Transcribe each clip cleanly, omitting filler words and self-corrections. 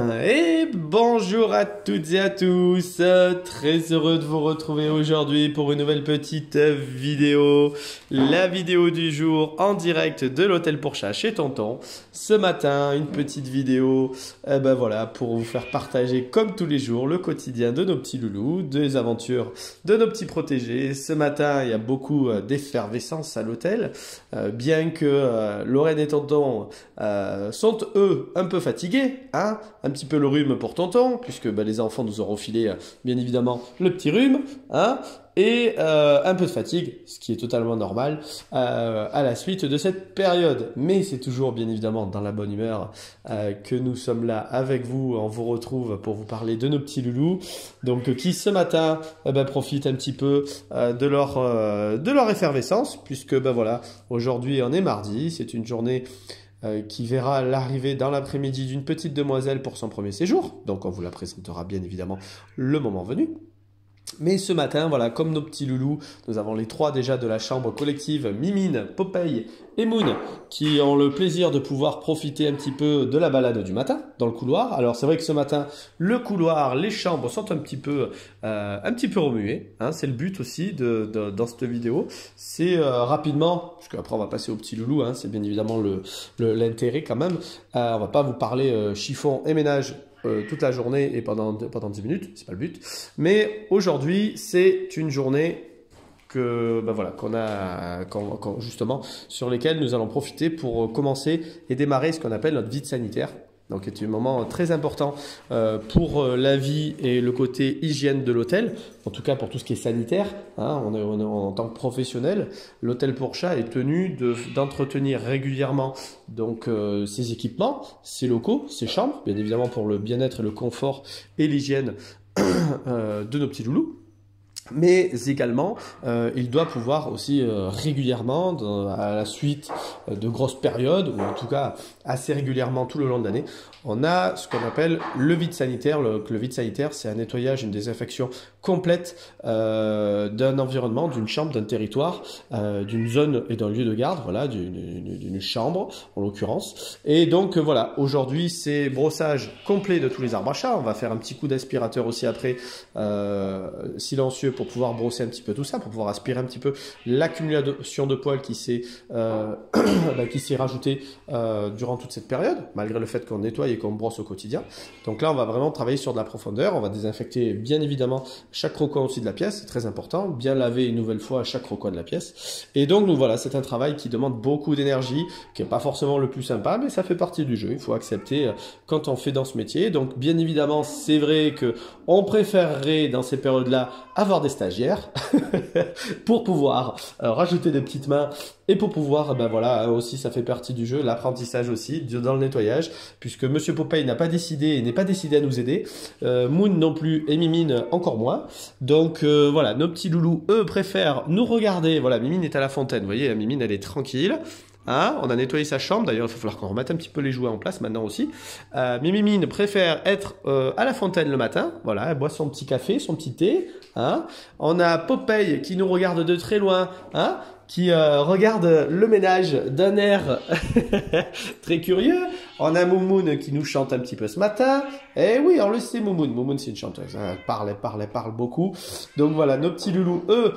Et bonjour à toutes et à tous, très heureux de vous retrouver aujourd'hui pour une nouvelle petite vidéo, la vidéo du jour en direct de l'hôtel pour chat chez Tonton. Ce matin, une petite vidéo voilà, pour vous faire partager comme tous les jours le quotidien de nos petits loulous, des aventures de nos petits protégés. Ce matin, il y a beaucoup d'effervescence à l'hôtel, bien que Lorraine et Tonton sont eux un peu fatigués, hein, un petit peu le rhume pour Tonton, puisque les enfants nous auront filé bien évidemment le petit rhume, hein, et un peu de fatigue, ce qui est totalement normal à la suite de cette période. Mais c'est toujours bien évidemment dans la bonne humeur que nous sommes là avec vous. On vous retrouve pour vous parler de nos petits loulous, donc qui ce matin profitent un petit peu de leur effervescence, puisque voilà, aujourd'hui on est mardi, c'est une journée qui verra l'arrivée dans l'après-midi d'une petite demoiselle pour son premier séjour. Donc on vous la présentera bien évidemment le moment venu. Mais ce matin, voilà, comme nos petits loulous, nous avons les trois déjà de la chambre collective, Mimine, Popeye et Moon, qui ont le plaisir de pouvoir profiter un petit peu de la balade du matin dans le couloir. Alors c'est vrai que ce matin, le couloir, les chambres sont un petit peu remuées, hein, c'est le but aussi dans cette vidéo. C'est rapidement, parce qu'après on va passer aux petits loulous, hein, c'est bien évidemment l'intérêt quand même. On va pas vous parler chiffon et ménage toute la journée et pendant 10 minutes, c'est pas le but. Mais aujourd'hui, c'est une journée que justement sur lesquelles nous allons profiter pour commencer et démarrer ce qu'on appelle notre visite sanitaire. Donc c'est un moment très important pour la vie et le côté hygiène de l'hôtel, en tout cas pour tout ce qui est sanitaire, hein, on est en tant que professionnel, l'hôtel pour chat est tenu d'entretenir régulièrement donc ses équipements, ses locaux, ses chambres, bien évidemment pour le bien-être et le confort et l'hygiène de nos petits loulous. Mais également, il doit pouvoir aussi régulièrement, à la suite de grosses périodes, ou en tout cas assez régulièrement tout le long de l'année, on a ce qu'on appelle le vide sanitaire. Le vide sanitaire, c'est un nettoyage, une désinfection complète d'un environnement, d'une chambre, d'un territoire, d'une zone et d'un lieu de garde, voilà, d'une chambre en l'occurrence. Et donc voilà, aujourd'hui c'est brossage complet de tous les arbres à chat. On va faire un petit coup d'aspirateur aussi après, silencieux, pour pouvoir brosser un petit peu tout ça, pour pouvoir aspirer un petit peu l'accumulation de poils qui s'est rajoutée durant toute cette période, malgré le fait qu'on nettoie et qu'on brosse au quotidien. Donc là, on va vraiment travailler sur de la profondeur. On va désinfecter bien évidemment chaque recoin aussi de la pièce, c'est très important. Bien laver une nouvelle fois chaque recoin de la pièce. Et donc, voilà, c'est un travail qui demande beaucoup d'énergie, qui n'est pas forcément le plus sympa, mais ça fait partie du jeu. Il faut accepter quand on fait dans ce métier. Donc, bien évidemment, c'est vrai que on préférerait dans ces périodes-là avoir des stagiaires pour pouvoir rajouter des petites mains et pour pouvoir, voilà, aussi ça fait partie du jeu, l'apprentissage aussi dans le nettoyage, puisque Monsieur Popeye n'a pas décidé et n'est pas décidé à nous aider, Moon non plus et Mimine encore moins. Donc voilà, nos petits loulous, eux, préfèrent nous regarder. Voilà, Mimine est à la fontaine, vous voyez, Mimine elle est tranquille. Hein, on a nettoyé sa chambre, d'ailleurs il va falloir qu'on remette un petit peu les jouets en place maintenant aussi. Mimine préfère être à la fontaine le matin, voilà, elle boit son petit café, son petit thé. Hein. On a Popeye qui nous regarde de très loin, hein, qui regarde le ménage d'un air très curieux. On a Moumoun qui nous chante un petit peu ce matin. Et oui, on le sait, Moumoun. Moumoun, c'est une chanteuse. Elle parle beaucoup. Donc voilà, nos petits loulous, eux,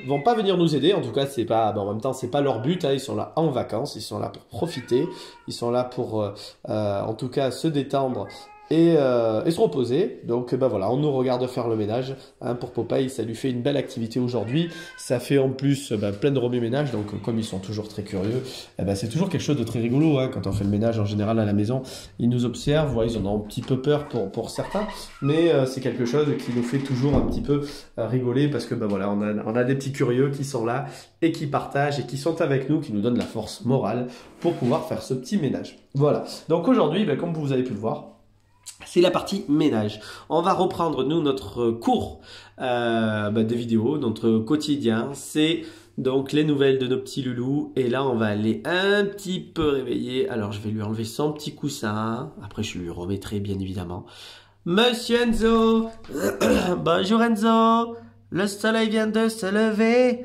vont pas venir nous aider. En tout cas, c'est pas, en même temps, c'est pas leur but. Hein. Ils sont là en vacances. Ils sont là pour profiter. Ils sont là pour, en tout cas, se détendre et se reposer. Donc voilà, on nous regarde faire le ménage, hein, pour Popeye, ça lui fait une belle activité aujourd'hui. Ça fait en plus plein de remue-ménage, donc comme ils sont toujours très curieux, c'est toujours quelque chose de très rigolo, hein, quand on fait le ménage en général à la maison. Ils nous observent, voilà, ils en ont un petit peu peur pour certains, mais c'est quelque chose qui nous fait toujours un petit peu rigoler, parce que voilà, on a des petits curieux qui sont là et qui partagent et qui sont avec nous, qui nous donnent la force morale pour pouvoir faire ce petit ménage. Voilà, donc aujourd'hui, comme vous avez pu le voir, c'est la partie ménage. On va reprendre, nous, notre cours des vidéos, notre quotidien. C'est donc les nouvelles de nos petits loulous. Et là, on va aller un petit peu réveiller. Alors, je vais lui enlever son petit coussin. Après, je lui remettrai, bien évidemment. Monsieur Enzo. Bonjour Enzo. Le soleil vient de se lever.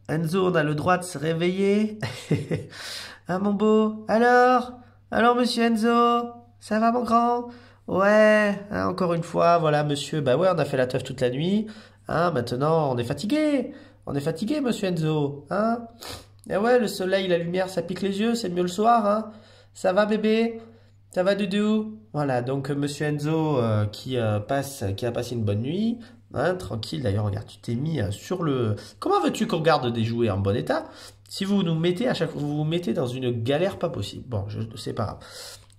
Enzo, on a le droit de se réveiller. Ah, mon beau. Alors, monsieur Enzo. Ça va mon grand? Ouais, hein, encore une fois, voilà monsieur, bah ouais, on a fait la teuf toute la nuit, hein, maintenant on est fatigué. On est fatigué, monsieur Enzo, hein? Eh ouais, le soleil, la lumière, ça pique les yeux, c'est mieux le soir, hein? Ça va bébé? Ça va Doudou? Voilà, donc monsieur Enzo qui a passé une bonne nuit, hein, tranquille. D'ailleurs, regarde, tu t'es mis sur le... Comment veux-tu qu'on garde des jouets en bon état si vous nous mettez à chaque fois, vous vous mettez dans une galère pas possible? Bon, c'est pas grave.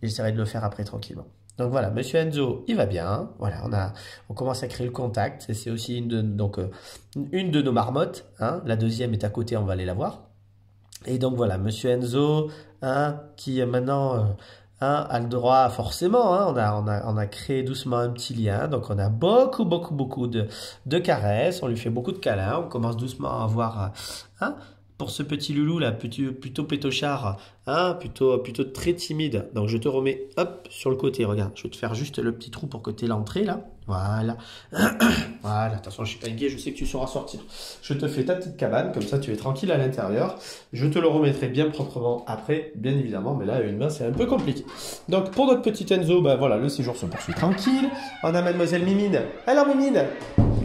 J'essaierai de le faire après tranquillement. Donc voilà, monsieur Enzo, il va bien. Voilà, on commence à créer le contact. C'est aussi une de nos marmottes, hein. La deuxième est à côté, on va aller la voir. Et donc voilà, monsieur Enzo, hein, qui maintenant hein, a le droit, forcément, hein, on a créé doucement un petit lien. Donc on a beaucoup de caresses, on lui fait beaucoup de câlins. On commence doucement à avoir, hein, pour ce petit loulou là, plutôt pétochard, hein, plutôt très timide. Donc je te remets, hop, sur le côté, regarde. Je vais te faire juste le petit trou pour que tu aies l'entrée là. Voilà. Voilà, attention, je suis pas inquiet, je sais que tu sauras sortir. Je te fais ta petite cabane, comme ça tu es tranquille à l'intérieur. Je te le remettrai bien proprement après, bien évidemment, mais là, une main, c'est un peu compliqué. Donc, pour notre petit Enzo, ben voilà, le séjour se poursuit tranquille. On a mademoiselle Mimine. Alors, Mimine,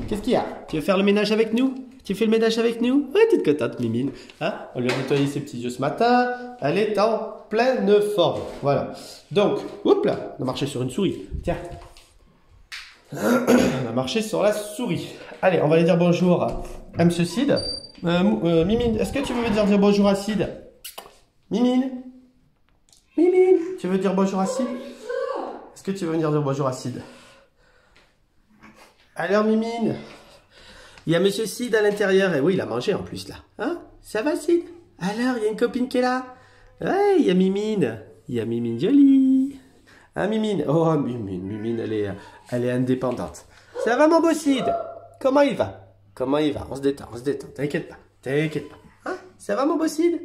qu'est-ce qu'il y a? Tu veux faire le ménage avec nous? Tu fais le ménage avec nous? Ouais, tu te contente, Mimine. Hein, on lui a nettoyé ses petits yeux ce matin. Elle est en pleine forme. Voilà. Donc, hop là, on a marché sur une souris. Tiens. On a marché sur la souris. Allez, on va aller dire bonjour à M. Sid. Mimine, est-ce que tu veux dire bonjour à Sid? Mimine? Mimine, tu veux dire bonjour à Sid? Est-ce que tu veux venir dire bonjour à Sid? Alors, Mimine, il y a Monsieur Sid à l'intérieur. Et oui, il a mangé en plus, là. Hein? Ça va, Sid? Alors, il y a une copine qui est là? Ouais, il y a Mimine. Il y a Mimine jolie. Hein, Mimine? Oh, Mimine, elle est indépendante. Ça va, mon beau Sid? Comment il va? Comment il va? On se détend. T'inquiète pas. Hein? Ça va, mon beau Sid?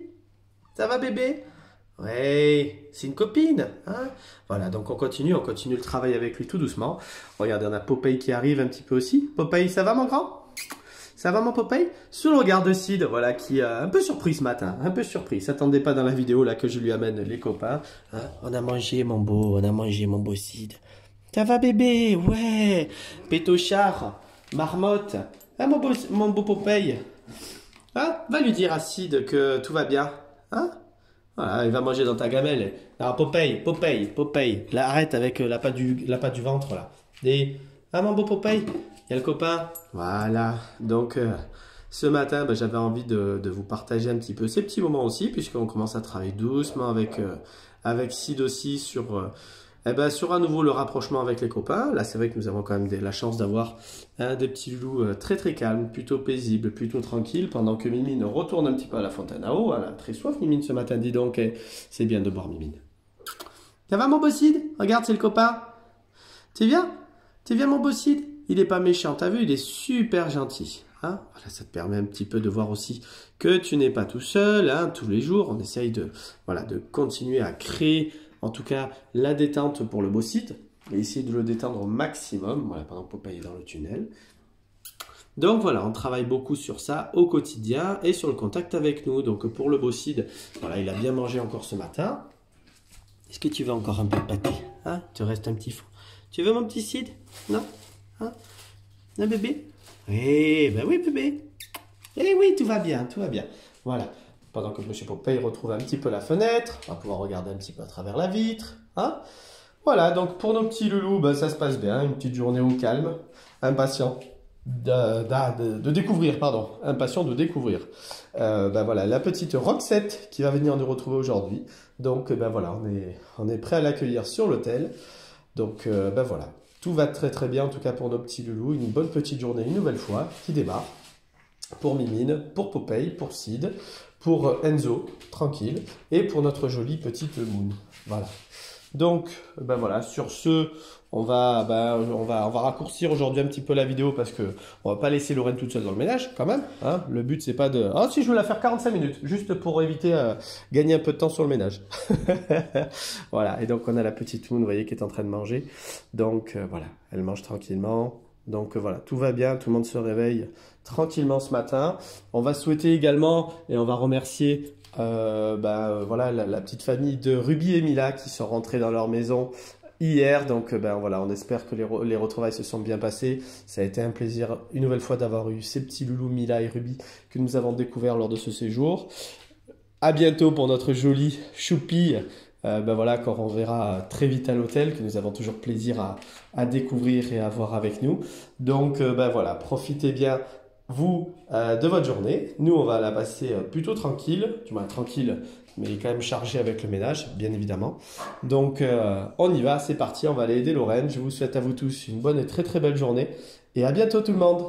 Ça va, bébé? Ouais, c'est une copine. Hein? Voilà, donc on continue le travail avec lui tout doucement. Regardez, on a Popeye qui arrive un petit peu aussi. Popeye, ça va, mon grand? Ça va, mon Popeye? Sous le regard de Sid, voilà, qui est un peu surpris ce matin. Un peu surpris. S'attendait pas dans la vidéo là que je lui amène les copains. Hein? On a mangé, mon beau Sid. Ça va, bébé? Ouais. Pétochard, marmotte. Hein, mon beau Popeye? Hein? Va lui dire à Sid que tout va bien. Hein? Voilà, il va manger dans ta gamelle. Alors, Popeye. Là, arrête avec la patte du ventre, là. Ah, mon beau Popeye, il y a le copain. Voilà. Donc, ce matin, ben, j'avais envie de vous partager un petit peu ces petits moments aussi, puisqu'on commence à travailler doucement avec Sid aussi sur à nouveau le rapprochement avec les copains. Là, c'est vrai que nous avons quand même la chance d'avoir des petits loups très calmes, plutôt paisibles, plutôt tranquilles, pendant que Mimine retourne un petit peu à la fontaine à eau. Elle a très soif, Mimine, ce matin, dis donc. C'est bien de boire, Mimine. Ça va, mon beau Sid? Regarde, c'est le copain. Tu viens, mon beau Sid? Il est pas méchant, t'as vu? Il est super gentil. Hein? Voilà, ça te permet un petit peu de voir aussi que tu n'es pas tout seul. Hein? Tous les jours, on essaye de continuer à créer, en tout cas, la détente pour le beau Sid. Et essayer de le détendre au maximum. Voilà, pendant que Popeye est dans le tunnel. Donc voilà, on travaille beaucoup sur ça au quotidien et sur le contact avec nous. Donc pour le beau Sid, voilà, il a bien mangé encore ce matin. Est-ce que tu veux encore un peu de pâté? Hein? Tu restes un petit fou. Tu veux mon petit Sid? Non? Hein? Un bébé? Eh ben oui, bébé. Eh oui, tout va bien. Voilà. Pendant que M. Popeye retrouve un petit peu la fenêtre, on va pouvoir regarder un petit peu à travers la vitre. Hein? Voilà, donc pour nos petits loulous, ben, ça se passe bien. Une petite journée au calme. Impatient de découvrir, pardon. Impatient de découvrir. Ben voilà, la petite Roxette qui va venir nous retrouver aujourd'hui. Donc ben voilà, on est prêt à l'accueillir sur l'hôtel. Donc ben voilà, tout va très bien en tout cas pour nos petits loulous. Une bonne petite journée une nouvelle fois qui démarre. Pour Mimine, pour Popeye, pour Sid, pour Enzo, tranquille. Et pour notre jolie petite Moon. Voilà. Donc, ben voilà, sur ce, on va raccourcir aujourd'hui un petit peu la vidéo parce que on va pas laisser Lorraine toute seule dans le ménage, quand même. Hein. Le but, c'est pas de... Ah si, je veux la faire 45 minutes, juste pour éviter gagner un peu de temps sur le ménage. Voilà, et donc on a la petite Moon, vous voyez, qui est en train de manger. Donc, voilà, elle mange tranquillement. Donc voilà, tout va bien, tout le monde se réveille tranquillement ce matin. On va souhaiter également, et on va remercier... voilà, la petite famille de Ruby et Mila qui sont rentrés dans leur maison hier. Donc ben voilà, on espère que les retrouvailles se sont bien passées. Ça a été un plaisir une nouvelle fois d'avoir eu ces petits loulous Mila et Ruby que nous avons découverts lors de ce séjour. À bientôt pour notre jolie choupi. Ben voilà, qu'on reverra très vite à l'hôtel, que nous avons toujours plaisir à découvrir et à voir avec nous. Donc ben voilà, profitez bien vous de votre journée. Nous, on va la passer plutôt tranquille, du moins tranquille, mais quand même chargé avec le ménage, bien évidemment. Donc on y va, c'est parti, on va aller aider Lorraine. Je vous souhaite à vous tous une bonne et très très belle journée et à bientôt tout le monde.